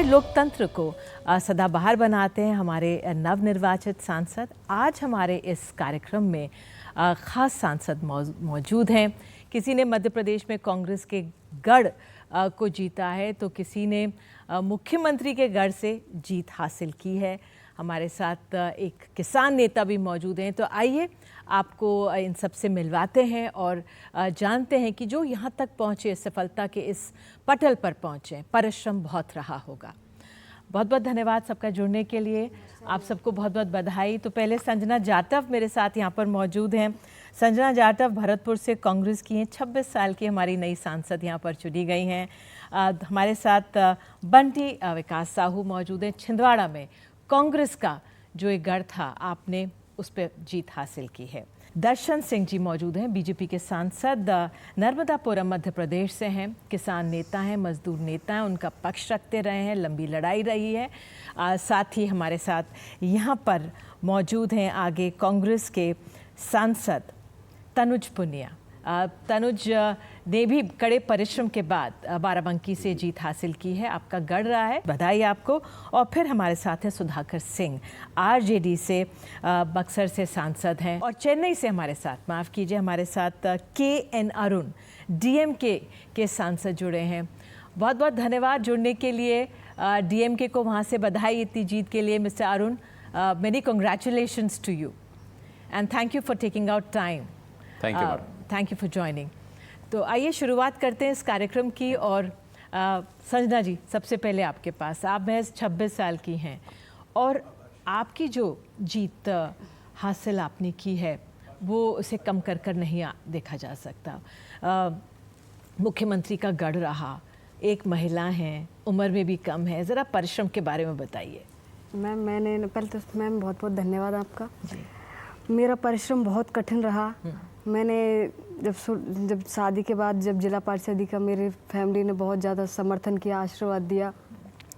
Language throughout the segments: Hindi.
हमारे लोकतंत्र को सदाबहार बनाते हैं हमारे नवनिर्वाचित सांसद। आज हमारे इस कार्यक्रम में ख़ास सांसद मौजूद हैं। किसी ने मध्य प्रदेश में कांग्रेस के गढ़ को जीता है तो किसी ने मुख्यमंत्री के गढ़ से जीत हासिल की है। हमारे साथ एक किसान नेता भी मौजूद हैं, तो आइए आपको इन सब से मिलवाते हैं और जानते हैं कि जो यहाँ तक पहुँचे, सफलता के इस पटल पर पहुँचे, परिश्रम बहुत रहा होगा। बहुत बहुत धन्यवाद सबका जुड़ने के लिए, आप सबको बहुत बहुत बधाई। तो पहले संजना जाटव मेरे साथ यहाँ पर मौजूद हैं। संजना जाटव भरतपुर से कांग्रेस की हैं, 26 साल की हमारी नई सांसद यहाँ पर चुनी गई हैं। हमारे साथ बंटी विकास साहू मौजूद हैं, छिंदवाड़ा में कांग्रेस का जो एक गढ़ था आपने उस पर जीत हासिल की है। दर्शन सिंह जी मौजूद हैं, बीजेपी के सांसद, नर्मदापुरम मध्य प्रदेश से हैं, किसान नेता हैं, मजदूर नेता हैं, उनका पक्ष रखते रहे हैं, लंबी लड़ाई रही है। साथ ही हमारे साथ यहाँ पर मौजूद हैं आगे कांग्रेस के सांसद तनुज पुनिया। तनुज ने भी कड़े परिश्रम के बाद बाराबंकी से जीत हासिल की है, आपका गढ़ रहा है, बधाई आपको। और फिर हमारे साथ हैं सुधाकर सिंह, आरजेडी से बक्सर से सांसद हैं, और चेन्नई से हमारे साथ, माफ़ कीजिए, हमारे साथ KN अरुण DMK के सांसद जुड़े हैं। बहुत बहुत धन्यवाद जुड़ने के लिए। DMK को वहाँ से बधाई इतनी जीत के लिए। Mister Arun, many congratulations to you and thank you for taking out time. Thank you for joining. तो आइए शुरुआत करते हैं इस कार्यक्रम की। और संजना जी, सबसे पहले आपके पास, आप महज 26 साल की हैं और आपकी जो जीत हासिल आपने की है वो उसे कम कर नहीं देखा जा सकता। मुख्यमंत्री का गढ़ रहा, एक महिला हैं, उम्र में भी कम है, ज़रा परिश्रम के बारे में बताइए। मैम पहले तो मैम बहुत बहुत धन्यवाद आपका जी। मेरा परिश्रम बहुत कठिन रहा। मैंने जब शादी के बाद जब जिला पार्षद का मेरी फैमिली ने बहुत ज़्यादा समर्थन किया, आशीर्वाद दिया।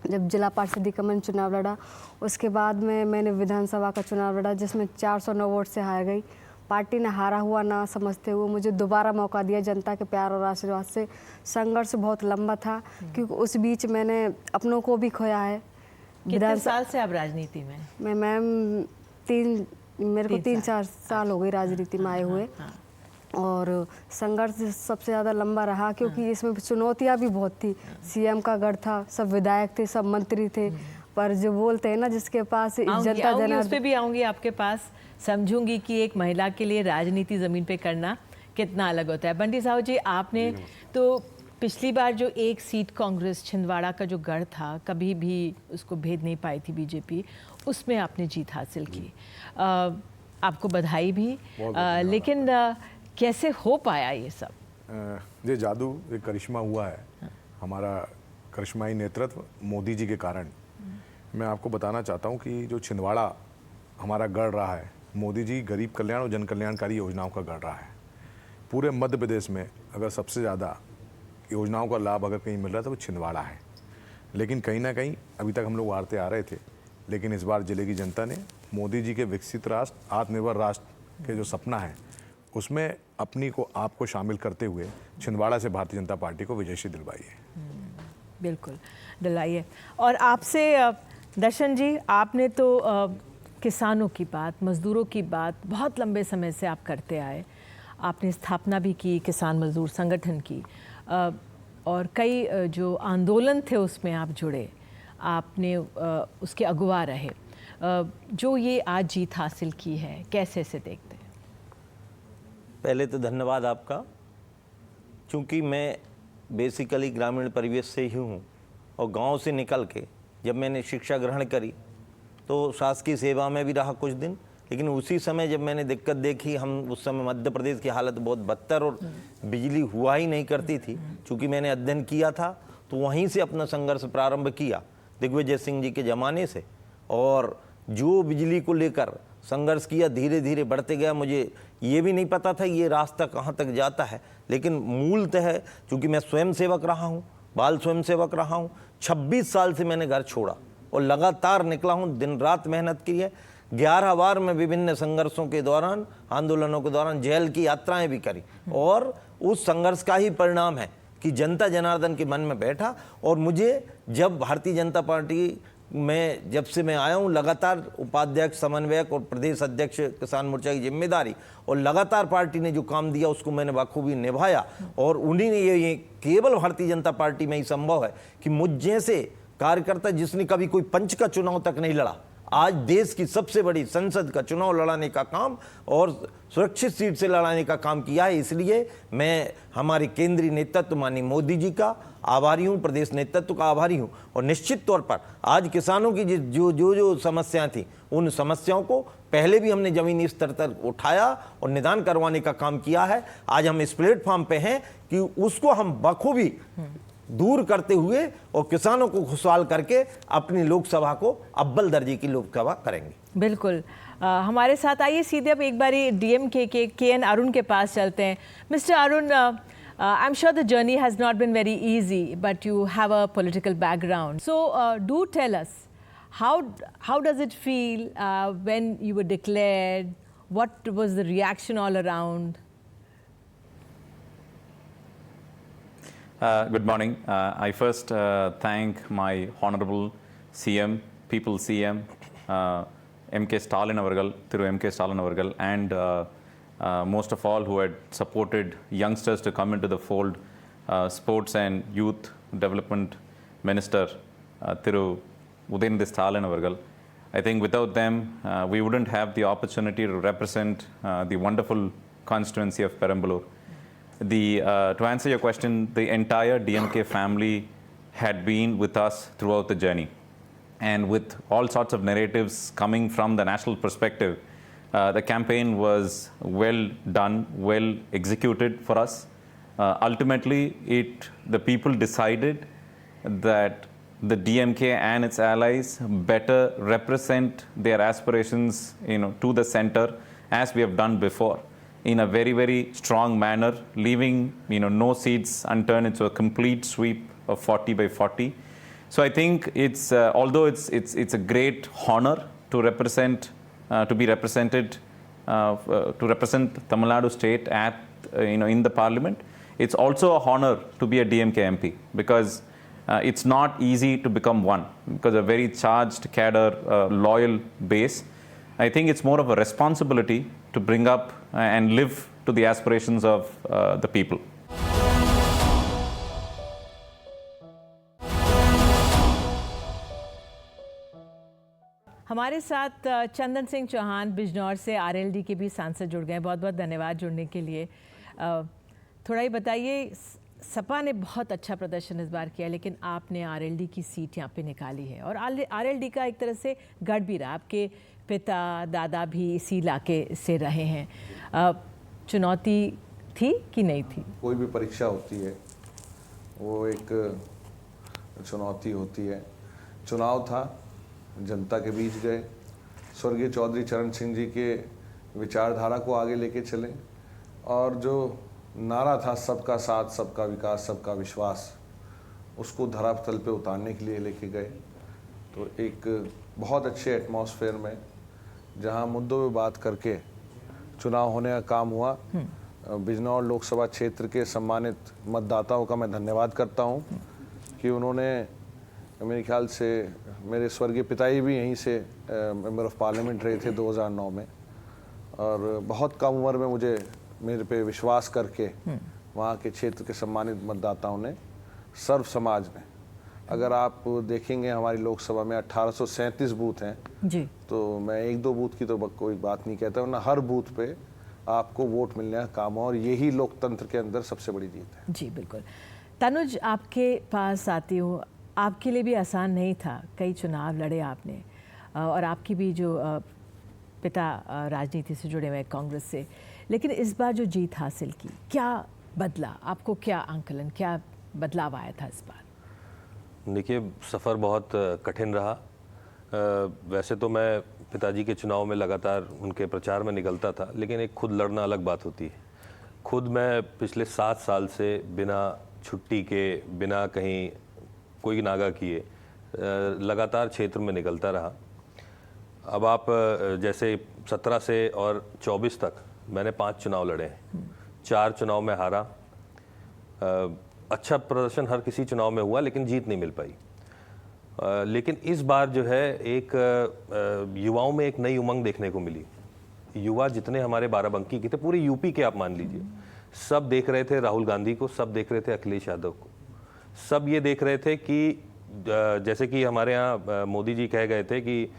जब जिला पार्षद का मैंने चुनाव लड़ा, उसके बाद में मैंने विधानसभा का चुनाव लड़ा जिसमें 409 वोट से हार गई। पार्टी ने हारा हुआ ना समझते हुए मुझे दोबारा मौका दिया जनता के प्यार और आशीर्वाद से। संघर्ष बहुत लंबा था क्योंकि उस बीच मैंने अपनों को भी खोया है। कितने साल से आप राजनीति में? मैं मैम मेरे को 3-4 साल हो गए राजनीति में आए हुए। और संघर्ष सबसे ज़्यादा लंबा रहा क्योंकि इसमें चुनौतियाँ भी बहुत थी। CM का गढ़ था, सब विधायक थे, सब मंत्री थे, पर जो बोलते हैं ना जिसके पास जनता उस पे भी आऊँगी आपके पास, समझूंगी कि एक महिला के लिए राजनीति ज़मीन पे करना कितना अलग होता है। बंटी साहू जी, आपने तो पिछली बार जो एक सीट कांग्रेस छिंदवाड़ा का जो गढ़ था, कभी भी उसको भेद नहीं पाई थी बीजेपी, उसमें आपने जीत हासिल की। आपको बधाई भी। लेकिन कैसे हो पाया ये सब? ये जादू, ये करिश्मा हुआ है। हमारा करिश्माई नेतृत्व मोदी जी के कारण। मैं आपको बताना चाहता हूँ कि जो छिंदवाड़ा हमारा गढ़ रहा है, मोदी जी गरीब कल्याण और जन कल्याणकारी योजनाओं का गढ़ रहा है। पूरे मध्य प्रदेश में अगर सबसे ज़्यादा योजनाओं का लाभ अगर कहीं मिल रहा है तो वो छिंदवाड़ा है। लेकिन कहीं ना कहीं अभी तक हम लोग हारते आ रहे थे, लेकिन इस बार जिले की जनता ने मोदी जी के विकसित राष्ट्र, आत्मनिर्भर राष्ट्र के जो सपना है उसमें अपनी को आपको शामिल करते हुए छिंदवाड़ा से भारतीय जनता पार्टी को विजयश्री दिलवाई है। बिल्कुल दिलाइए। और आपसे दर्शन जी, आपने तो किसानों की बात, मज़दूरों की बात बहुत लंबे समय से आप करते आए। आपने स्थापना भी की किसान मज़दूर संगठन की, और कई जो आंदोलन थे उसमें आप जुड़े, आपने उसके अगुवा रहे। जो ये आज जीत हासिल की है, कैसे से देखते हैं? पहले तो धन्यवाद आपका, क्योंकि मैं बेसिकली ग्रामीण परिवेश से ही हूँ और गांव से निकल के जब मैंने शिक्षा ग्रहण करी तो शासकीय सेवा में भी रहा कुछ दिन। लेकिन उसी समय जब मैंने दिक्कत देखी, हम उस समय मध्य प्रदेश की हालत बहुत बदतर और बिजली हुआ ही नहीं करती थी। चूँकि मैंने अध्ययन किया था तो वहीं से अपना संघर्ष प्रारंभ किया दिग्विजय सिंह जी के ज़माने से, और जो बिजली को लेकर संघर्ष किया धीरे धीरे बढ़ते गया। मुझे ये भी नहीं पता था ये रास्ता कहाँ तक जाता है, लेकिन मूलतः चूँकि मैं स्वयं सेवक रहा हूँ, बाल स्वयं सेवक रहा हूँ, 26 साल से मैंने घर छोड़ा और लगातार निकला हूँ, दिन रात मेहनत की है। 11 बार मैं विभिन्न संघर्षों के दौरान, आंदोलनों के दौरान जेल की यात्राएं भी करी, और उस संघर्ष का ही परिणाम है कि जनता जनार्दन के मन में बैठा। और मुझे जब भारतीय जनता पार्टी में जब से मैं आया हूँ, लगातार उपाध्यक्ष, समन्वयक और प्रदेश अध्यक्ष किसान मोर्चा की जिम्मेदारी, और लगातार पार्टी ने जो काम दिया उसको मैंने बखूबी निभाया। और उन्हीं ने ये केवल भारतीय जनता पार्टी में ही संभव है कि मुझ जैसे कार्यकर्ता जिसने कभी कोई पंच का चुनाव तक नहीं लड़ा, आज देश की सबसे बड़ी संसद का चुनाव लड़ाने का काम और सुरक्षित सीट से लड़ाने का काम किया है। इसलिए मैं हमारे केंद्रीय नेतृत्व माननीय मोदी जी का आभारी हूँ, प्रदेश नेतृत्व का आभारी हूँ। और निश्चित तौर पर आज किसानों की जो समस्याएं थी, उन समस्याओं को पहले भी हमने जमीनी स्तर तक उठाया और निदान करवाने का काम किया है। आज हम इस प्लेटफॉर्म पे हैं कि उसको हम बखूबी दूर करते हुए और किसानों को खुशहाल करके अपनी लोकसभा को अव्वल दर्जे की लोकसभा करेंगे। बिल्कुल। हमारे साथ आइए सीधे अब एक बारी डीएमके के एन अरुण के पास चलते हैं। Mister Arun, I am sure the journey has not been very easy, but you have a political background, so do tell us how does it feel when you were declared? What was the reaction all around? Good morning. I first thank my honorable CM, people CM, MK Stalin avargal, Thiru MK Stalin avargal, and most of all who had supported youngsters to come into the fold, Sports and Youth Development Minister Thiru Udayanidhi Stalin avargal. I think without them, we wouldn't have the opportunity to represent the wonderful constituency of Perambalur. To answer your question, the entire DMK family had been with us throughout the journey. And with all sorts of narratives coming from the national perspective, the campaign was well done, well executed for us. Ultimately, the people decided that the DMK and its allies better represent their aspirations, to the center, as we have done before, in a very, very strong manner, leaving no seats unturned. It's a complete sweep of 40 by 40. So I think it's although it's a great honor to represent to be represented to represent Tamil Nadu state at in the parliament. It's also a honor to be a DMK MP, because it's not easy to become one, because a very charged cadre, loyal base. I think it's more of a responsibility to bring up and live to the aspirations of the people. हमारे साथ चंदन सिंह चौहान बिजनौर से आरएलडी के भी सांसद जुड़ गए। बहुत बहुत धन्यवाद जुड़ने के लिए। थोड़ा ही बताइए, सपा ने बहुत अच्छा प्रदर्शन इस बार किया, लेकिन आपने आरएलडी की सीट यहाँ पे निकाली है, और आरएलडी का एक तरह से गढ़ भी रहा। आपके पिता दादा भी इसी इलाके से रहे हैं। चुनौती थी कि नहीं थी? कोई भी परीक्षा होती है वो एक चुनौती होती है। चुनाव था, जनता के बीच गए, स्वर्गीय चौधरी चरण सिंह जी के विचारधारा को आगे लेके चले, और जो नारा था सबका साथ, सबका विकास, सबका विश्वास, उसको धरातल पे उतारने के लिए लेके गए। तो एक बहुत अच्छे एटमॉस्फेयर में, जहां मुद्दों पे बात करके चुनाव होने का काम हुआ। बिजनौर लोकसभा क्षेत्र के सम्मानित मतदाताओं का मैं धन्यवाद करता हूं कि उन्होंने, मेरे ख्याल से मेरे स्वर्गीय पिताजी भी यहीं से मेंबर ऑफ पार्लियामेंट रहे थे 2009 में, और बहुत कम उम्र में मेरे पे विश्वास करके वहाँ के क्षेत्र के सम्मानित मतदाताओं ने, सर्व समाज ने, अगर आप देखेंगे हमारी लोकसभा में 1837 बूथ हैं जी, तो मैं एक दो बूथ की तो कोई बात नहीं कहता, वरना हर बूथ पे आपको वोट मिलने का काम, और यही लोकतंत्र के अंदर सबसे बड़ी जीत है। जी बिल्कुल। तनुज, आपके पास आती हूँ। आपके लिए भी आसान नहीं था, कई चुनाव लड़े आपने, और आपकी भी जो पिता राजनीति से जुड़े हुए कांग्रेस से, लेकिन इस बार जो जीत हासिल की, क्या बदला आपको? क्या आंकलन, क्या बदलाव आया था इस बार? देखिए, सफ़र बहुत कठिन रहा। वैसे तो मैं पिताजी के चुनाव में लगातार उनके प्रचार में निकलता था, लेकिन एक खुद लड़ना अलग बात होती है। खुद मैं पिछले 7 साल से बिना छुट्टी के, बिना कहीं कोई नागा किए लगातार क्षेत्र में निकलता रहा। अब आप जैसे 17 से और 24 तक मैंने 5 चुनाव लड़े हैं। 4 चुनाव में हारा, अच्छा प्रदर्शन हर किसी चुनाव में हुआ, लेकिन जीत नहीं मिल पाई। लेकिन इस बार जो है एक युवाओं में एक नई उमंग देखने को मिली। युवा जितने हमारे बाराबंकी के थे, पूरे यूपी के आप मान लीजिए, सब देख रहे थे राहुल गांधी को, सब देख रहे थे अखिलेश यादव को, सब ये देख रहे थे कि जैसे कि हमारे यहाँ मोदी जी कह गए थे कि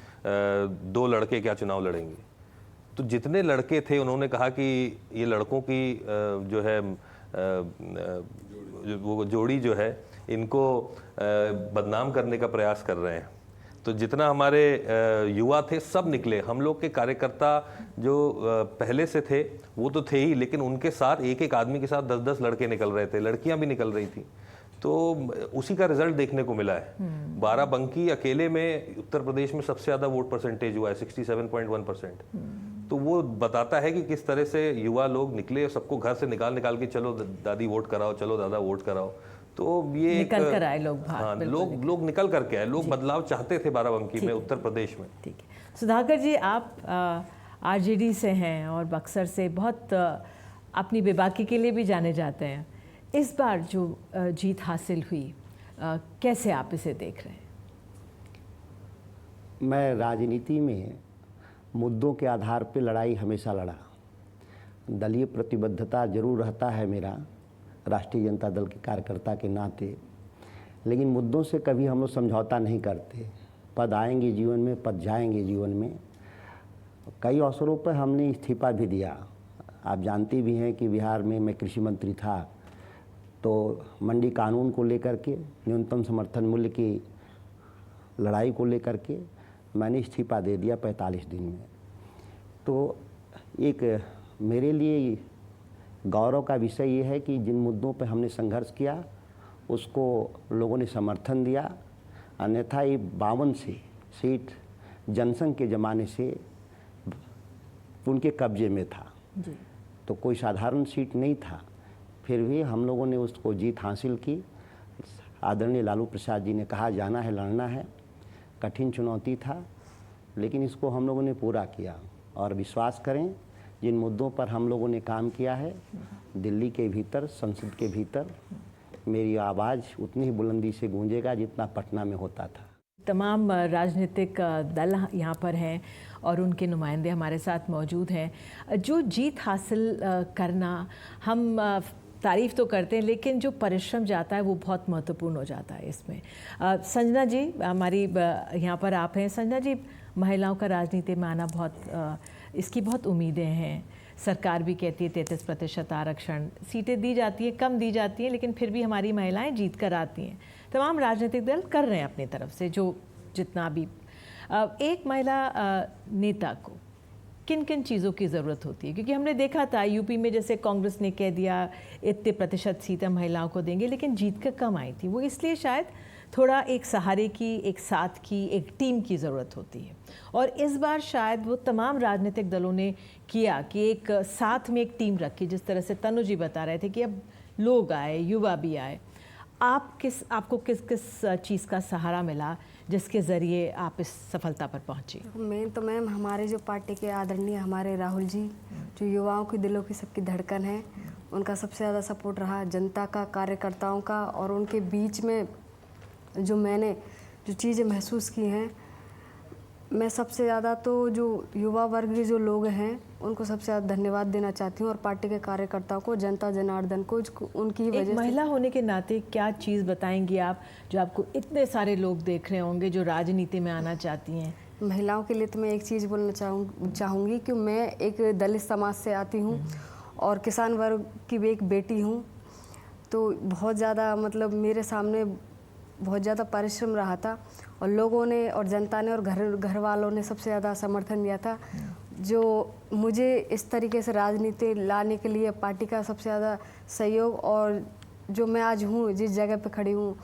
2 लड़के क्या चुनाव लड़ेंगे। तो जितने लड़के थे उन्होंने कहा कि ये लड़कों की जो है वो जोड़ी जो है इनको बदनाम करने का प्रयास कर रहे हैं। तो जितना हमारे युवा थे सब निकले। हम लोग के कार्यकर्ता जो पहले से थे वो तो थे ही, लेकिन उनके साथ एक एक आदमी के साथ 10-10 लड़के निकल रहे थे, लड़कियां भी निकल रही थी। तो उसी का रिजल्ट देखने को मिला है। बाराबंकी अकेले में उत्तर प्रदेश में सबसे ज़्यादा वोट परसेंटेज हुआ है, 67.1%। तो वो बताता है कि किस तरह से युवा लोग निकले, सबको घर से निकाल के चलो दादी वोट कराओ, चलो दादा वोट कराओ। तो ये निकल कर आए लोग बाहर। हाँ, लोग निकल करके आए। लोग बदलाव चाहते थे बाराबंकी में, उत्तर प्रदेश में। ठीक है सुधाकर जी, आप आरजेडी से हैं और बक्सर से बहुत अपनी बेबाकी के लिए भी जाने जाते हैं। इस बार जो जीत हासिल हुई, कैसे आप इसे देख रहे हैं? मैं राजनीति में मुद्दों के आधार पर लड़ाई हमेशा लड़ा। दलीय प्रतिबद्धता जरूर रहता है मेरा, राष्ट्रीय जनता दल के कार्यकर्ता के नाते, लेकिन मुद्दों से कभी हम लोग समझौता नहीं करते। पद आएंगे जीवन में, पद जाएंगे जीवन में। कई अवसरों पर हमने इस्तीफा भी दिया। आप जानती भी हैं कि बिहार में मैं कृषि मंत्री था, तो मंडी कानून को लेकर के, न्यूनतम समर्थन मूल्य की लड़ाई को लेकर के मैंने इस्तीफा दे दिया 45 दिन में। तो एक मेरे लिए गौरव का विषय ये है कि जिन मुद्दों पर हमने संघर्ष किया उसको लोगों ने समर्थन दिया। अन्यथा ये 52 सीट जनसंघ के ज़माने से उनके कब्जे में था जी। तो कोई साधारण सीट नहीं था, फिर भी हम लोगों ने उसको जीत हासिल की। आदरणीय लालू प्रसाद जी ने कहा जाना है, लड़ना है। कठिन चुनौती था, लेकिन इसको हम लोगों ने पूरा किया। और विश्वास करें, जिन मुद्दों पर हम लोगों ने काम किया है, दिल्ली के भीतर, संसद के भीतर मेरी आवाज़ उतनी ही बुलंदी से गूंजेगा जितना पटना में होता था। तमाम राजनीतिक दल यहाँ पर हैं और उनके नुमाइंदे हमारे साथ मौजूद हैं। जो जीत हासिल करना, हम तारीफ़ तो करते हैं, लेकिन जो परिश्रम जाता है वो बहुत महत्वपूर्ण हो जाता है इसमें। संजना जी हमारी यहाँ पर आप हैं। संजना जी, महिलाओं का राजनीति में आना इसकी बहुत उम्मीदें हैं। सरकार भी कहती है 33% आरक्षण, सीटें दी जाती हैं, कम दी जाती हैं, लेकिन फिर भी हमारी महिलाएं जीत कर आती हैं। तमाम राजनीतिक दल कर रहे हैं अपनी तरफ से जो जितना भी। एक महिला नेता को किन किन चीज़ों की ज़रूरत होती है? क्योंकि हमने देखा था यूपी में जैसे कांग्रेस ने कह दिया इतने प्रतिशत सीटें महिलाओं को देंगे, लेकिन जीत कर कम आई थी। वो इसलिए शायद थोड़ा एक सहारे की, एक साथ की, एक टीम की ज़रूरत होती है। और इस बार शायद वो तमाम राजनीतिक दलों ने किया कि एक साथ में एक टीम रखी। जिस तरह से तनु जी बता रहे थे कि अब लोग आए, युवा भी आए। आपको किस किस चीज़ का सहारा मिला जिसके ज़रिए आप इस सफलता पर पहुंची? मेन तो मैम हमारे जो पार्टी के आदरणीय हमारे राहुल जी, जो युवाओं के दिलों की सबकी धड़कन है, उनका सबसे ज़्यादा सपोर्ट रहा, जनता का, कार्यकर्ताओं का। और उनके बीच में जो मैंने जो चीज़ें महसूस की हैं, मैं सबसे ज़्यादा तो जो युवा वर्ग के जो लोग हैं उनको सबसे ज़्यादा धन्यवाद देना चाहती हूँ, और पार्टी के कार्यकर्ताओं को, जनता जनार्दन को, उनकी वजह से। महिला होने के नाते क्या चीज़ बताएंगी आप जो आपको इतने सारे लोग देख रहे होंगे जो राजनीति में आना चाहती हैं? महिलाओं के लिए तो मैं एक चीज़ बोलना चाहूँगी कि मैं एक दलित समाज से आती हूँ और किसान वर्ग की भी एक बेटी हूँ। तो बहुत ज़्यादा मतलब मेरे सामने बहुत ज़्यादा परिश्रम रहा था, और लोगों ने और जनता ने और घर वालों ने सबसे ज़्यादा समर्थन दिया था, जो मुझे इस तरीके से राजनीति लाने के लिए पार्टी का सबसे ज़्यादा सहयोग। और जो मैं आज हूँ, जिस जगह पे खड़ी हूँ,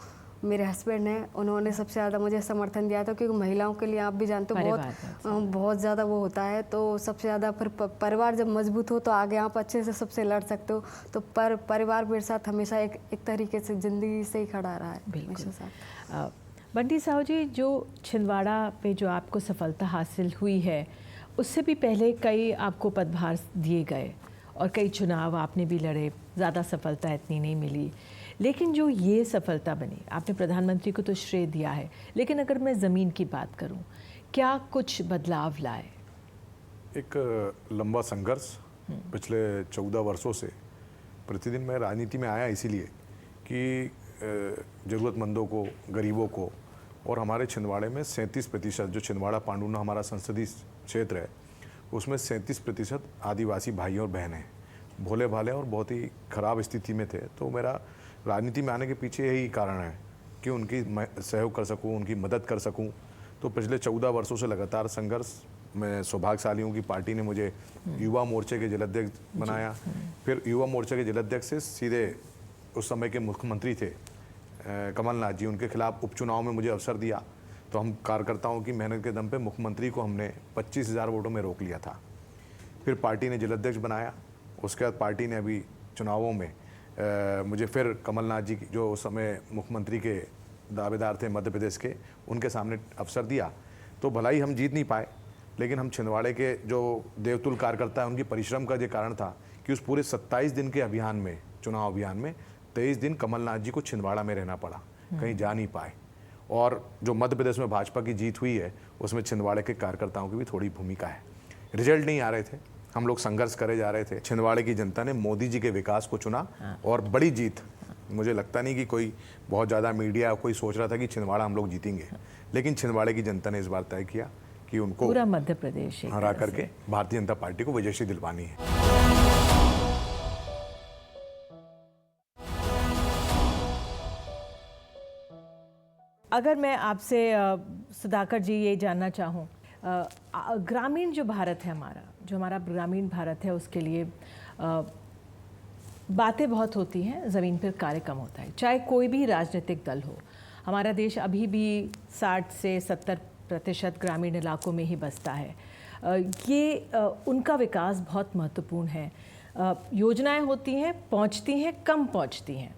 मेरे हस्बैंड हैं, उन्होंने सबसे ज़्यादा मुझे समर्थन दिया था। क्योंकि महिलाओं के लिए आप भी जानते हो बहुत ज़्यादा वो होता है। तो सबसे ज़्यादा फिर परिवार जब मजबूत हो तो आगे आप अच्छे से सबसे लड़ सकते हो। तो परिवार मेरे साथ हमेशा एक तरीके से ज़िंदगी से ही खड़ा रहा है हमेशा साथ। बंटी साहू जी, जो छिंदवाड़ा पे जो आपको सफलता हासिल हुई है, उससे भी पहले कई आपको पदभार दिए गए और कई चुनाव आपने भी लड़े, ज़्यादा सफलता इतनी नहीं मिली। लेकिन जो ये सफलता बनी, आपने प्रधानमंत्री को तो श्रेय दिया है, लेकिन अगर मैं ज़मीन की बात करूं, क्या कुछ बदलाव लाए? एक लंबा संघर्ष पिछले 14 वर्षों से। प्रतिदिन मैं राजनीति में आया इसीलिए कि ज़रूरतमंदों को, गरीबों को, और हमारे छिंदवाड़े में 37%, जो छिंदवाड़ा पांडुना हमारा संसदीय क्षेत्र है, उसमें 37% आदिवासी भाई और बहन हैं, भोले भाले और बहुत ही ख़राब स्थिति में थे। तो मेरा राजनीति में आने के पीछे यही कारण है कि उनकी मैं सहयोग कर सकूं, उनकी मदद कर सकूं। तो पिछले 14 वर्षों से लगातार संघर्ष। मैं सौभाग्यशाली हूँ कि पार्टी ने मुझे युवा मोर्चे के जिलाध्यक्ष बनाया। फिर युवा मोर्चे के जिलाध्यक्ष से सीधे उस समय के मुख्यमंत्री थे कमलनाथ जी, उनके खिलाफ उपचुनाव में मुझे अवसर दिया। तो हम कार्यकर्ताओं की मेहनत के दम पे मुख्यमंत्री को हमने 25,000 वोटों में रोक लिया था। फिर पार्टी ने जिलाध्यक्ष बनाया। उसके बाद पार्टी ने अभी चुनावों में मुझे फिर कमलनाथ जी, जो उस समय मुख्यमंत्री के दावेदार थे मध्य प्रदेश के, उनके सामने अवसर दिया। तो भला ही हम जीत नहीं पाए, लेकिन हम छिंदवाड़े के जो देवतुल कार्यकर्ता हैं, उनकी परिश्रम का ये कारण था कि उस पूरे 27 दिन के अभियान में, चुनाव अभियान में 23 दिन कमलनाथ जी को छिंदवाड़ा में रहना पड़ा, कहीं जा नहीं पाए। और जो मध्य प्रदेश में भाजपा की जीत हुई है, उसमें छिंदवाड़े के कार्यकर्ताओं की भी थोड़ी भूमिका है। रिजल्ट नहीं आ रहे थे, हम लोग संघर्ष करे जा रहे थे। छिंदवाड़े की जनता ने मोदी जी के विकास को चुना और बड़ी जीत। मुझे लगता नहीं कि कोई बहुत ज़्यादा मीडिया कोई सोच रहा था कि छिंदवाड़ा हम लोग जीतेंगे, लेकिन छिंदवाड़े की जनता ने इस बार तय किया कि उनको पूरा मध्य प्रदेश हरा करके भारतीय जनता पार्टी को विजयी दिलवानी है। अगर मैं आपसे सुधाकर जी ये जानना चाहूँ, ग्रामीण जो भारत है हमारा, जो हमारा ग्रामीण भारत है, उसके लिए बातें बहुत होती हैं, ज़मीन पर कार्य कम होता है। चाहे कोई भी राजनीतिक दल हो, हमारा देश अभी भी 60 से 70% ग्रामीण इलाकों में ही बसता है। उनका विकास बहुत महत्वपूर्ण है। योजनाएं होती हैं, पहुंचती हैं, कम पहुंचती हैं।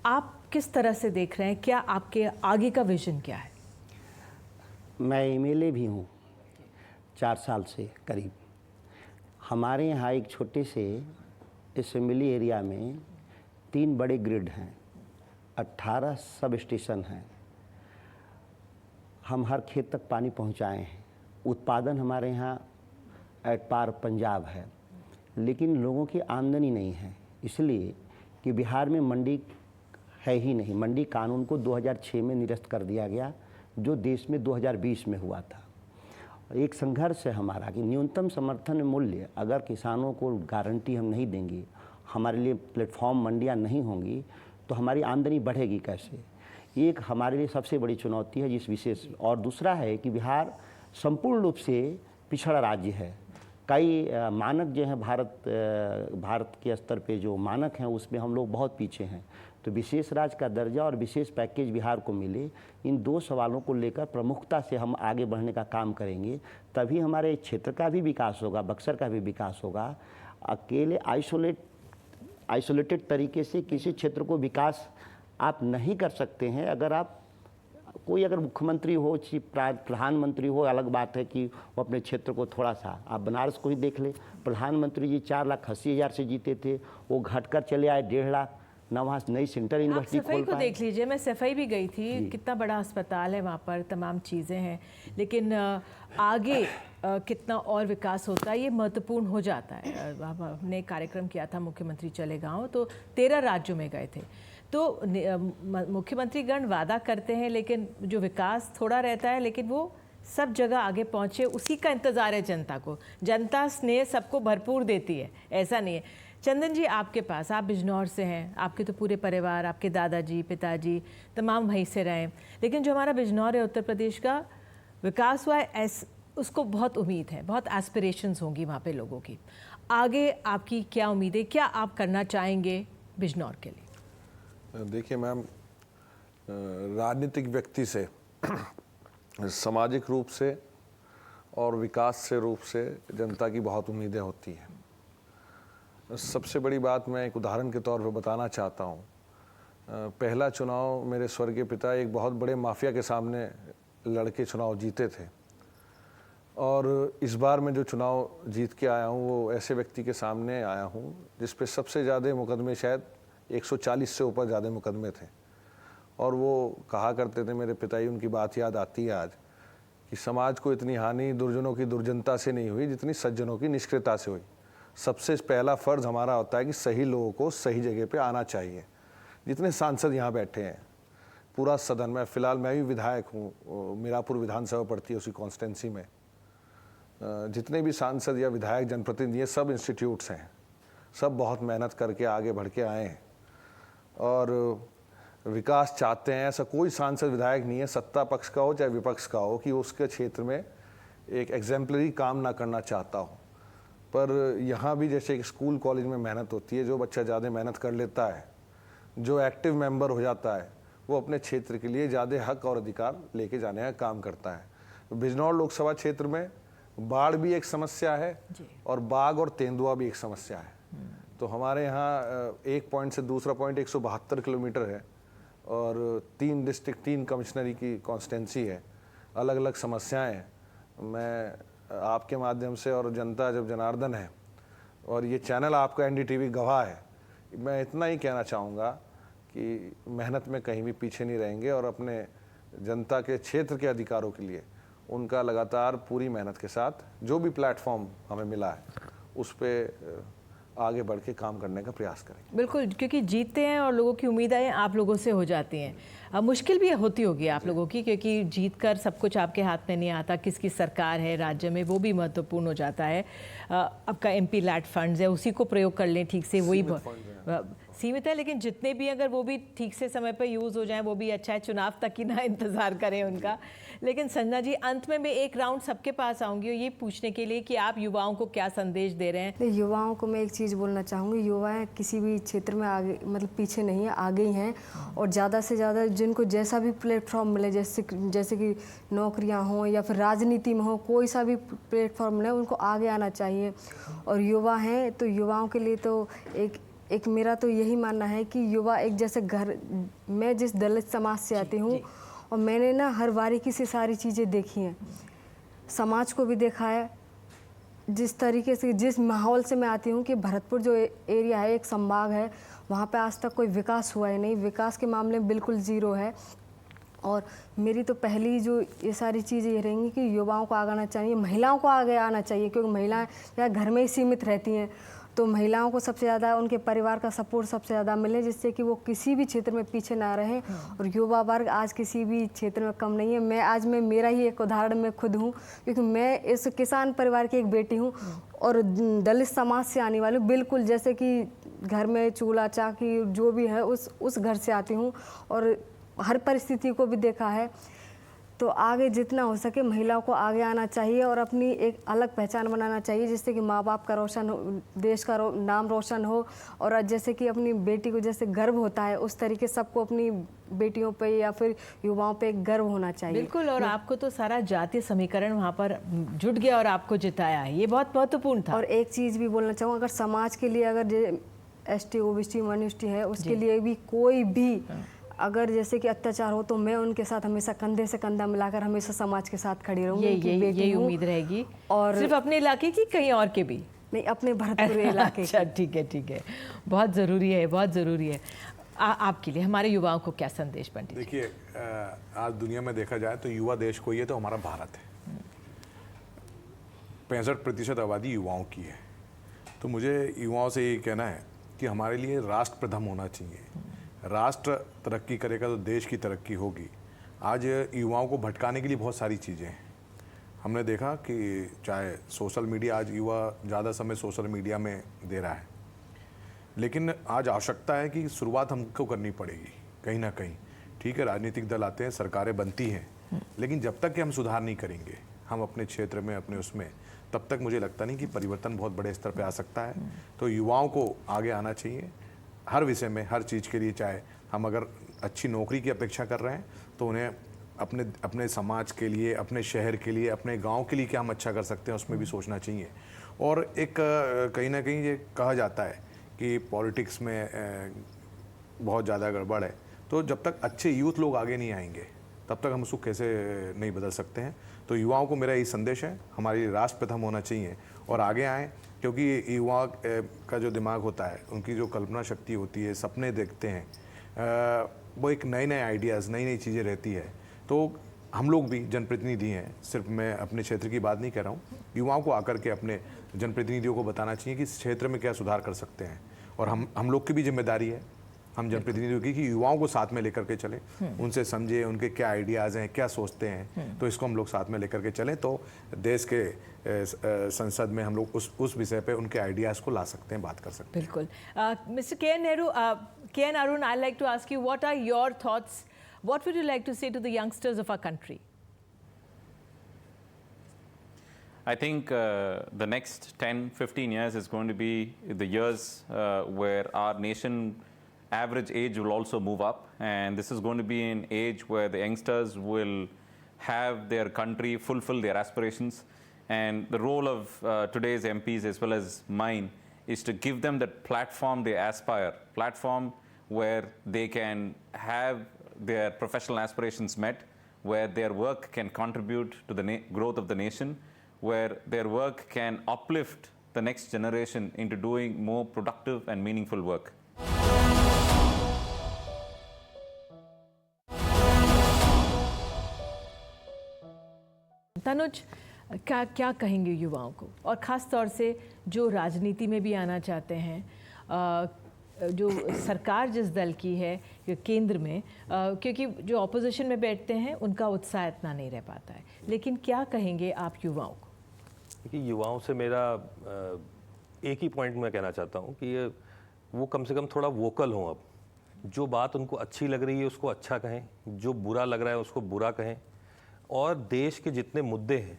आप किस तरह से देख रहे हैं? क्या आपके आगे का विजन क्या है? मैं एमएलए भी हूँ 4 साल से करीब। हमारे यहाँ एक छोटे से असेंबली एरिया में 3 बड़े ग्रिड हैं, 18 सब स्टेशन हैं। हम हर खेत तक पानी पहुँचाए हैं। उत्पादन हमारे यहाँ एट पार पंजाब है, लेकिन लोगों की आमदनी नहीं है, इसलिए कि बिहार में मंडी है ही नहीं। मंडी कानून को 2006 में निरस्त कर दिया गया, जो देश में 2020 में हुआ था। एक संघर्ष है हमारा कि न्यूनतम समर्थन मूल्य अगर किसानों को गारंटी हम नहीं देंगे, हमारे लिए प्लेटफॉर्म मंडियां नहीं होंगी, तो हमारी आमदनी बढ़ेगी कैसे? एक हमारे लिए सबसे बड़ी चुनौती है जिस विशेष। और दूसरा है कि बिहार संपूर्ण रूप से पिछड़ा राज्य है। कई मानक जो हैं भारत के स्तर पे जो मानक हैं, उसमें हम लोग बहुत पीछे हैं। तो विशेष राज्य का दर्जा और विशेष पैकेज बिहार को मिले, इन 2 सवालों को लेकर प्रमुखता से हम आगे बढ़ने का काम करेंगे, तभी हमारे क्षेत्र का भी विकास होगा, बक्सर का भी विकास होगा। अकेले आइसोलेटेड तरीके से किसी क्षेत्र को विकास आप नहीं कर सकते हैं। अगर मुख्यमंत्री हो, प्रधानमंत्री हो, अलग बात है कि वो अपने क्षेत्र को थोड़ा सा, आप बनारस को ही देख ले, प्रधानमंत्री जी 4,80,000 से जीते थे, वो घटकर चले आए 1.5 लाख, ना वहाँ नई सेंटर यूनिवर्सिटी खोल पाए। सफाई को देख लीजिए, मैं सफाई भी गई थी, कितना बड़ा अस्पताल है वहाँ पर, तमाम चीज़ें हैं, लेकिन आगे कितना और विकास होता है ये महत्वपूर्ण हो जाता है। हमने कार्यक्रम किया था मुख्यमंत्री चले गाँव, तो 13 राज्यों में गए थे। तो मुख्यमंत्रीगण वादा करते हैं, लेकिन जो विकास थोड़ा रहता है, लेकिन वो सब जगह आगे पहुँचे, उसी का इंतज़ार है जनता को। जनता स्नेह सबको भरपूर देती है, ऐसा नहीं है। चंदन जी, आपके पास, आप बिजनौर से हैं, आपके तो पूरे परिवार, आपके दादाजी, पिताजी तमाम वहीं से रहे, लेकिन जो हमारा बिजनौर है, उत्तर प्रदेश का विकास हुआ है, उसको बहुत उम्मीद है, बहुत एस्पिरेशंस होंगी वहाँ पे लोगों की। आगे आपकी क्या उम्मीद है? क्या आप करना चाहेंगे बिजनौर के लिए? देखिए मैम, राजनीतिक व्यक्ति से सामाजिक रूप से और विकास से रूप से जनता की बहुत उम्मीदें होती हैं। सबसे बड़ी बात मैं एक उदाहरण के तौर पर बताना चाहता हूँ। पहला चुनाव मेरे स्वर्गीय पिता एक बहुत बड़े माफिया के सामने लड़के चुनाव जीते थे, और इस बार मैं जो चुनाव जीत के आया हूँ वो ऐसे व्यक्ति के सामने आया हूँ जिस पे सबसे ज़्यादा मुकदमे शायद 140 से ऊपर ज़्यादा मुकदमे थे। और वो कहा करते थे, मेरे पिताजी, उनकी बात याद आती है आज, कि समाज को इतनी हानि दुर्जनों की दुर्जनता से नहीं हुई जितनी सज्जनों की निष्क्रियता से हुई। सबसे पहला फ़र्ज़ हमारा होता है कि सही लोगों को सही जगह पे आना चाहिए। जितने सांसद यहाँ बैठे हैं, पूरा सदन में, फ़िलहाल मैं भी विधायक हूँ, मीरापुर विधानसभा पड़ती है उसी कॉन्स्टिट्यूंसी में, जितने भी सांसद या विधायक जनप्रतिनिधि हैं, सब इंस्टीट्यूट्स हैं, सब बहुत मेहनत करके आगे बढ़ के आए हैं और विकास चाहते हैं। ऐसा कोई सांसद विधायक नहीं है, सत्ता पक्ष का हो चाहे विपक्ष का हो, कि उसके क्षेत्र में एक एग्जाम्पलरी काम ना करना चाहता हो। पर यहाँ भी जैसे एक स्कूल कॉलेज में मेहनत होती है, जो बच्चा ज़्यादा मेहनत कर लेता है, जो एक्टिव मेंबर हो जाता है, वो अपने क्षेत्र के लिए ज़्यादा हक और अधिकार लेके जाने का काम करता है। बिजनौर लोकसभा क्षेत्र में बाढ़ भी एक समस्या है और बाघ और तेंदुआ भी एक समस्या है। तो हमारे यहाँ एक पॉइंट से दूसरा पॉइंट 172 किलोमीटर है और 3 डिस्ट्रिक्ट, 3 कमिश्नरी की कॉन्स्टिट्यूंसी है, अलग अलग समस्याएं हैं। मैं आपके माध्यम से, और जनता जब जनार्दन है और ये चैनल आपका NDTV गवाह है, मैं इतना ही कहना चाहूँगा कि मेहनत में कहीं भी पीछे नहीं रहेंगे और अपने जनता के क्षेत्र के अधिकारों के लिए उनका लगातार पूरी मेहनत के साथ जो भी प्लेटफॉर्म हमें मिला है उस पर आगे बढ़ के काम करने का प्रयास करें। बिल्कुल, क्योंकि जीतते हैं और लोगों की उम्मीदें आप लोगों से हो जाती हैं। मुश्किल भी होती होगी आप लोगों की, क्योंकि जीत कर सब कुछ आपके हाथ में नहीं आता। किसकी सरकार है राज्य में, वो भी महत्वपूर्ण हो जाता है। आपका MP लैट फंड्स है, उसी को प्रयोग कर लें ठीक से, वही सीमित है, लेकिन जितने भी अगर वो भी ठीक से समय पर यूज़ हो जाएं वो भी अच्छा है। चुनाव तक ही ना इंतज़ार करें उनका। लेकिन संजना जी, अंत में मैं एक राउंड सबके पास आऊँगी और ये पूछने के लिए कि आप युवाओं को क्या संदेश दे रहे हैं। युवाओं को मैं एक चीज़ बोलना चाहूँगी, युवा किसी भी क्षेत्र में आगे, मतलब पीछे नहीं है, आगे ही हैं। और ज़्यादा से ज़्यादा जिनको जैसा भी प्लेटफॉर्म मिले, जैसे कि नौकरियाँ हों या फिर राजनीति में हो, कोई सा भी प्लेटफॉर्म मिले, उनको आगे आना चाहिए। और युवा हैं तो युवाओं के लिए तो एक मेरा तो यही मानना है कि युवा एक, जैसे घर, मैं जिस दलित समाज से आती हूँ और मैंने ना हर बारीकी से सारी चीज़ें देखी हैं, समाज को भी देखा है। जिस तरीके से, जिस माहौल से मैं आती हूँ कि भरतपुर जो एरिया है, एक संभाग है, वहाँ पे आज तक कोई विकास हुआ ही नहीं, विकास के मामले में बिल्कुल ज़ीरो है। और मेरी तो पहली जो ये सारी चीज़ें ये रहेंगी कि युवाओं को आगे आना चाहिए, महिलाओं को आगे आना चाहिए, क्योंकि महिलाएं या घर में ही सीमित रहती हैं। तो महिलाओं को सबसे ज़्यादा उनके परिवार का सपोर्ट सबसे ज़्यादा मिले, जिससे कि वो किसी भी क्षेत्र में पीछे ना रहे। और युवा वर्ग आज किसी भी क्षेत्र में कम नहीं है। मैं मेरा ही एक उदाहरण मैं खुद हूँ, क्योंकि मैं इस किसान परिवार की एक बेटी हूँ और दलित समाज से आने वाली, बिल्कुल जैसे कि घर में चूल्हा चाकी जो भी है उस घर से आती हूँ और हर परिस्थिति को भी देखा है। तो आगे जितना हो सके महिलाओं को आगे आना चाहिए और अपनी एक अलग पहचान बनाना चाहिए, जिससे कि माँ बाप का रोशन हो, देश का नाम रोशन हो। और जैसे कि अपनी बेटी को जैसे गर्व होता है, उस तरीके सबको अपनी बेटियों पे या फिर युवाओं पे गर्व होना चाहिए। बिल्कुल। और आपको तो सारा जातीय समीकरण वहाँ पर जुट गया और आपको जिताया है, ये बहुत महत्वपूर्ण था। और एक चीज़ भी बोलना चाहूँ, अगर समाज के लिए, अगर ST OBC माइनॉरिटी है, उसके लिए भी कोई भी अगर जैसे कि अत्याचार हो, तो मैं उनके साथ हमेशा कंधे से कंधा मिलाकर हमेशा समाज के साथ खड़ी रहूंगी। ये उम्मीद रहेगी। और सिर्फ अपने इलाके की, कहीं और के भी नहीं, अपने भरतपुर इलाके अच्छा, ठीक है, बहुत ज़रूरी है, बहुत ज़रूरी है। आपके लिए, हमारे युवाओं को क्या संदेश बनती है? देखिए, आज दुनिया में देखा जाए तो युवा देश कोई है तो हमारा भारत है। 65% आबादी युवाओं की है। तो मुझे युवाओं से ये कहना है कि हमारे लिए राष्ट्र प्रथम होना चाहिए। राष्ट्र तरक्की करेगा तो देश की तरक्की होगी। आज युवाओं को भटकाने के लिए बहुत सारी चीज़ें हैं। हमने देखा कि चाहे सोशल मीडिया, आज युवा ज़्यादा समय सोशल मीडिया में दे रहा है, लेकिन आज आवश्यकता है कि शुरुआत हमको करनी पड़ेगी कहीं ना कहीं। ठीक है, राजनीतिक दल आते हैं, सरकारें बनती हैं, लेकिन जब तक कि हम सुधार नहीं करेंगे हम अपने क्षेत्र में, अपने उसमें, तब तक मुझे लगता नहीं कि परिवर्तन बहुत बड़े स्तर पे आ सकता है। तो युवाओं को आगे आना चाहिए हर विषय में, हर चीज़ के लिए। चाहे हम अगर अच्छी नौकरी की अपेक्षा कर रहे हैं तो उन्हें अपने समाज के लिए, अपने शहर के लिए, अपने गांव के लिए क्या हम अच्छा कर सकते हैं, उसमें भी सोचना चाहिए। और एक कहीं ना कहीं ये कहा जाता है कि पॉलिटिक्स में बहुत ज़्यादा गड़बड़ है, तो जब तक अच्छे यूथ लोग आगे नहीं आएंगे तब तक हम उसको कैसे नहीं बदल सकते हैं। तो युवाओं को मेरा यही संदेश है, हमारे लिए राष्ट्र प्रथम होना चाहिए और आगे आएँ। क्योंकि युवा का जो दिमाग होता है, उनकी जो कल्पना शक्ति होती है, सपने देखते हैं, वो एक नए नए आइडियाज़, नई नई चीज़ें रहती है। तो हम लोग भी जनप्रतिनिधि हैं, सिर्फ मैं अपने क्षेत्र की बात नहीं कह रहा हूँ, युवाओं को आकर के अपने जनप्रतिनिधियों को बताना चाहिए कि इस क्षेत्र में क्या सुधार कर सकते हैं। और हम लोग की भी जिम्मेदारी है, हम जनप्रतिनिधियों की, कि युवाओं को साथ में लेकर के चलें, उनसे समझे उनके क्या आइडियाज़ हैं, क्या सोचते हैं, तो इसको हम लोग साथ में लेकर के चलें, तो देश के संसद में हम लोग उस विषय पे उनके आइडियाज़ को ला सकते हैं, बात कर सकते हैं। बिल्कुल। मिस्टर के N Nehru, K N Arun, I like to ask you, what are your thoughts, what would you like to say to the youngsters of our country? I think the next 10-15 years is going to be the years where our nation average age will also move up, and this is going to be an age where the youngsters will have their country fulfill their aspirations. And the role of today's MPs as well as mine is to give them that platform they aspire, platform where they can have their professional aspirations met, where their work can contribute to the growth of the nation, where their work can uplift the next generation into doing more productive and meaningful work. Tanuj, क्या कहेंगे युवाओं को, और ख़ास तौर से जो राजनीति में भी आना चाहते हैं, जो सरकार जिस दल की है केंद्र में, क्योंकि जो ऑपोजिशन में बैठते हैं उनका उत्साह इतना नहीं रह पाता है, लेकिन क्या कहेंगे आप युवाओं को? देखिए, युवाओं से मेरा एक ही पॉइंट मैं कहना चाहता हूँ कि वो कम से कम थोड़ा वोकल हों। अब जो बात उनको अच्छी लग रही है उसको अच्छा कहें, जो बुरा लग रहा है उसको बुरा कहें, और देश के जितने मुद्दे हैं,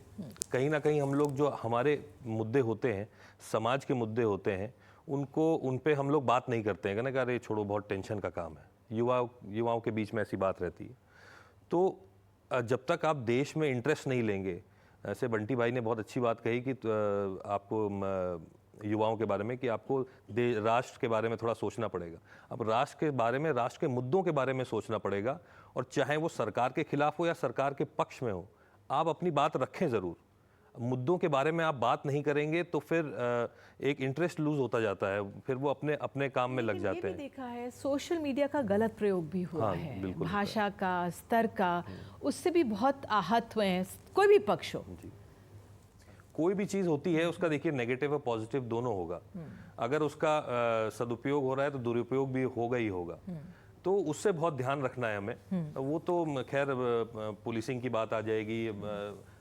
कहीं ना कहीं हम लोग जो हमारे मुद्दे होते हैं, समाज के मुद्दे होते हैं, उन पे हम लोग बात नहीं करते हैं, कहना कि अरे छोड़ो, बहुत टेंशन का काम है। युवाओं के बीच में ऐसी बात रहती है। तो जब तक आप देश में इंटरेस्ट नहीं लेंगे, ऐसे बंटी भाई ने बहुत अच्छी बात कही कि आपको युवाओं के बारे में कि आपको राष्ट्र के बारे में थोड़ा सोचना पड़ेगा। अब राष्ट्र के बारे में, राष्ट्र के मुद्दों के बारे में सोचना पड़ेगा, और चाहे वो सरकार के खिलाफ हो या सरकार के पक्ष में हो, आप अपनी बात रखें ज़रूर। मुद्दों के बारे में आप बात नहीं करेंगे तो फिर एक इंटरेस्ट लूज होता जाता है, फिर वो अपने काम में लग जाते हैं। देखा है सोशल मीडिया का गलत प्रयोग भी हुआ है, भाषा का, स्तर का, उससे भी बहुत आहत हुए हैं, कोई भी पक्ष हो। कोई भी चीज़ होती है उसका देखिए नेगेटिव और पॉजिटिव दोनों होगा। अगर उसका सदुपयोग हो रहा है तो दुरुपयोग भी होगा ही होगा, तो उससे बहुत ध्यान रखना है हमें। वो तो खैर पुलिसिंग की बात आ जाएगी,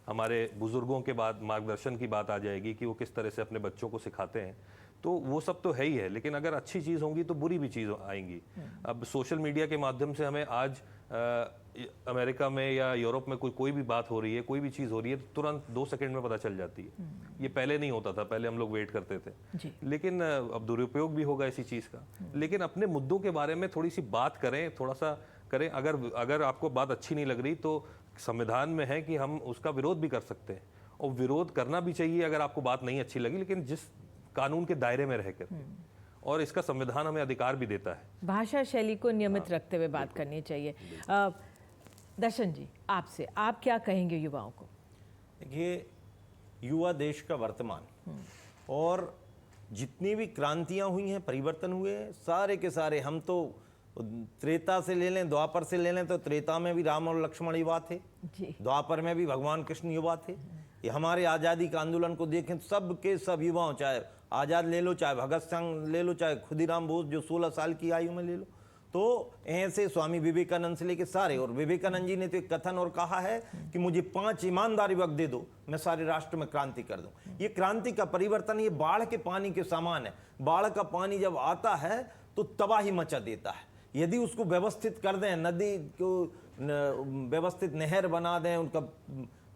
हमारे बुजुर्गों के बाद मार्गदर्शन की बात आ जाएगी कि वो किस तरह से अपने बच्चों को सिखाते हैं, तो वो सब तो है ही है। लेकिन अगर अच्छी चीज़ होंगी तो बुरी भी चीज़ आएंगी। अब सोशल मीडिया के माध्यम से हमें आज अमेरिका में या यूरोप में कोई भी बात हो रही है, कोई भी चीज़ हो रही है, तो तुरंत 2 सेकंड में पता चल जाती है। ये पहले नहीं होता था, पहले हम लोग वेट करते थे। लेकिन अब दुरुपयोग भी होगा इसी चीज़ का। लेकिन अपने मुद्दों के बारे में थोड़ी सी बात करें, थोड़ा सा करें। अगर आपको बात अच्छी नहीं लग रही तो संविधान में है कि हम उसका विरोध भी कर सकते हैं, और विरोध करना भी चाहिए अगर आपको बात नहीं अच्छी लगी, लेकिन जिस कानून के दायरे में रहकर, और इसका संविधान हमें अधिकार भी देता है। भाषा शैली को नियमित रखते हुए बात करनी चाहिए। दर्शन जी, आपसे आप क्या कहेंगे युवाओं को? देखिए, युवा देश का वर्तमान, और जितनी भी क्रांतियां हुई हैं, परिवर्तन हुए हैं, सारे के सारे, हम तो त्रेता से ले लें, द्वापर से ले लें, तो त्रेता में भी राम और लक्ष्मण युवा थे, द्वापर में भी भगवान कृष्ण युवा थे। ये हमारे आज़ादी का आंदोलन को देखें, सब के सब युवाओं, चाहे आज़ाद ले लो, चाहे भगत सिंह ले लो, चाहे खुदीराम बोस जो 16 साल की आयु में ले लो, तो ऐसे स्वामी विवेकानंद से लेके सारे। और विवेकानंद जी ने तो एक कथन और कहा है कि मुझे 5 ईमानदारी वक्त दे दो, मैं सारे राष्ट्र में क्रांति कर दूं। ये क्रांति का परिवर्तन, ये बाढ़ के पानी के समान है। बाढ़ का पानी जब आता है तो तबाही मचा देता है। यदि उसको व्यवस्थित कर दें, नदी को व्यवस्थित नहर बना दें, उनका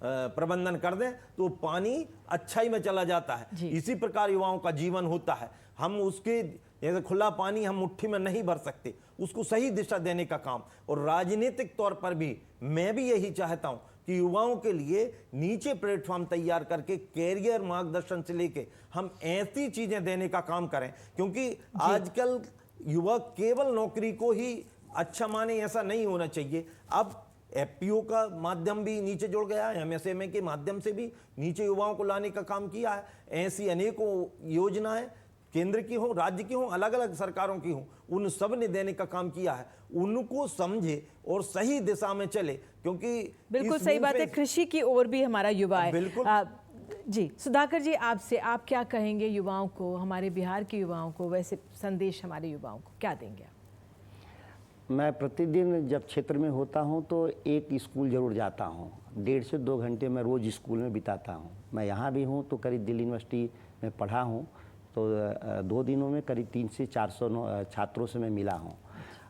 प्रबंधन कर दें, तो पानी अच्छाई में चला जाता है। इसी प्रकार युवाओं का जीवन होता है। हम उसके जैसे खुला पानी हम मुट्ठी में नहीं भर सकते, उसको सही दिशा देने का काम। और राजनीतिक तौर पर भी मैं भी यही चाहता हूं कि युवाओं के लिए नीचे प्लेटफॉर्म तैयार करके कैरियर मार्गदर्शन से लेके हम ऐसी चीजें देने का काम करें, क्योंकि आजकल युवा केवल नौकरी को ही अच्छा माने, ऐसा नहीं होना चाहिए। अब एफपीओ का माध्यम भी नीचे जुड़ गया है, एमएसएमए के माध्यम से भी नीचे युवाओं को लाने का काम किया है। ऐसी अनेकों योजनाएं केंद्र की हो, राज्य की हो, अलग अलग सरकारों की हो, उन सब ने देने का काम किया है। उनको समझे और सही दिशा में चले, क्योंकि बिल्कुल सही बात है। कृषि की ओर भी हमारा युवा है। बिल्कुल। जी सुधाकर जी, आपसे आप क्या कहेंगे युवाओं को, हमारे बिहार के युवाओं को, वैसे संदेश हमारे युवाओं को क्या देंगे आप? मैं प्रतिदिन जब क्षेत्र में होता हूं तो एक स्कूल ज़रूर जाता हूं। 1.5 से 2 घंटे मैं रोज़ स्कूल में बिताता हूं। मैं यहाँ भी हूं तो करीब दिल्ली यूनिवर्सिटी में पढ़ा हूं, तो 2 दिनों में करीब 300 से 400 छात्रों से मैं मिला हूं।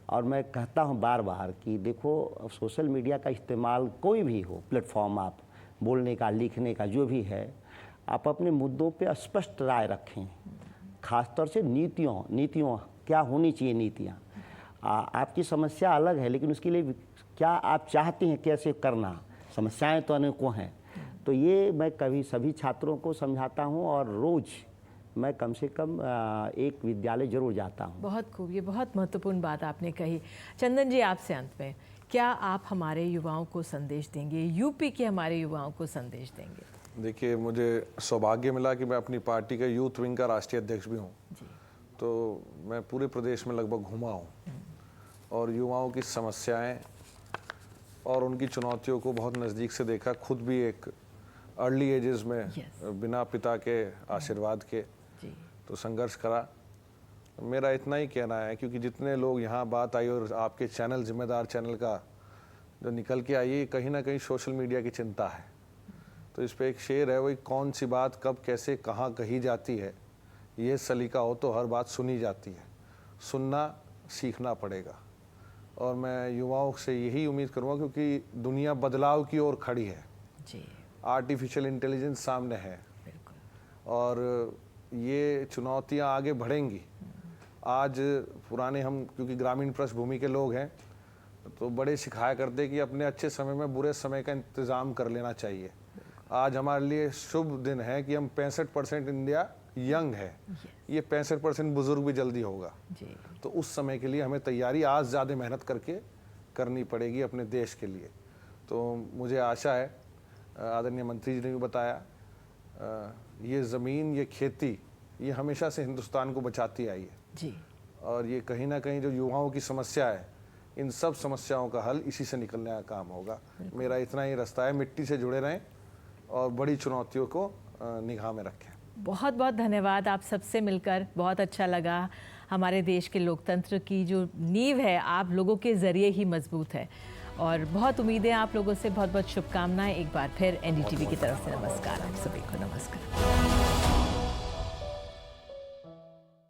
और मैं कहता हूं बार बार कि देखो, सोशल मीडिया का इस्तेमाल कोई भी हो प्लेटफॉर्म, आप बोलने का, लिखने का, जो भी है, आप अपने मुद्दों पे स्पष्ट राय रखें। खासतौर से नीतियों क्या होनी चाहिए, नीतियाँ। आपकी समस्या अलग है, लेकिन उसके लिए क्या आप चाहते हैं, कैसे करना। समस्याएं तो अनेकों हैं। तो ये मैं कभी सभी छात्रों को समझाता हूँ, और रोज़ मैं कम से कम एक विद्यालय जरूर जाता हूँ। बहुत खूब, ये बहुत महत्वपूर्ण बात आपने कही। चंदन जी, आपसे अंत में क्या आप हमारे युवाओं को संदेश देंगे, यूपी के हमारे युवाओं को संदेश देंगे? देखिए, मुझे सौभाग्य मिला कि मैं अपनी पार्टी का यूथ विंग का राष्ट्रीय अध्यक्ष भी हूँ। तो मैं पूरे प्रदेश में लगभग घूमा हूँ और युवाओं की समस्याएं और उनकी चुनौतियों को बहुत नज़दीक से देखा। खुद भी एक अर्ली एजेस में बिना पिता के आशीर्वाद के तो संघर्ष करा। मेरा इतना ही कहना है, क्योंकि जितने लोग यहाँ बात आई और आपके चैनल, जिम्मेदार चैनल का जो निकल के आई, कहीं ना कहीं सोशल मीडिया की चिंता है। तो इस पर एक शेर है, वही कौन सी बात कब कैसे कहाँ कही जाती है, ये सलीका हो तो हर बात सुनी जाती है। सुनना सीखना पड़ेगा। और मैं युवाओं से यही उम्मीद करूँगा, क्योंकि दुनिया बदलाव की ओर खड़ी है जी। आर्टिफिशियल इंटेलिजेंस सामने है और ये चुनौतियाँ आगे बढ़ेंगी। आज पुराने हम, क्योंकि ग्रामीण पृष्ठभूमि के लोग हैं, तो बड़े सिखाया करते कि अपने अच्छे समय में बुरे समय का इंतज़ाम कर लेना चाहिए। आज हमारे लिए शुभ दिन है कि हम 65% इंडिया यंग है, ये 65% बुजुर्ग भी जल्दी होगा जी। तो उस समय के लिए हमें तैयारी आज ज़्यादा मेहनत करके करनी पड़ेगी अपने देश के लिए। तो मुझे आशा है, आदरणीय मंत्री जी ने भी बताया, ये ज़मीन, ये खेती, ये हमेशा से हिंदुस्तान को बचाती आई है जी। और ये कहीं ना कहीं जो युवाओं की समस्या है, इन सब समस्याओं का हल इसी से निकलने का काम होगा। मेरा इतना ही रास्ता है, मिट्टी से जुड़े रहें और बड़ी चुनौतियों को निगाह में रखें। बहुत बहुत धन्यवाद। आप सबसे मिलकर बहुत अच्छा लगा। हमारे देश के लोकतंत्र की जो नींव है, आप लोगों के ज़रिए ही मजबूत है और बहुत उम्मीदें आप लोगों से। बहुत बहुत शुभकामनाएं एक बार फिर। एनडीटीवी की तरफ से नमस्कार, आप सभी को नमस्कार।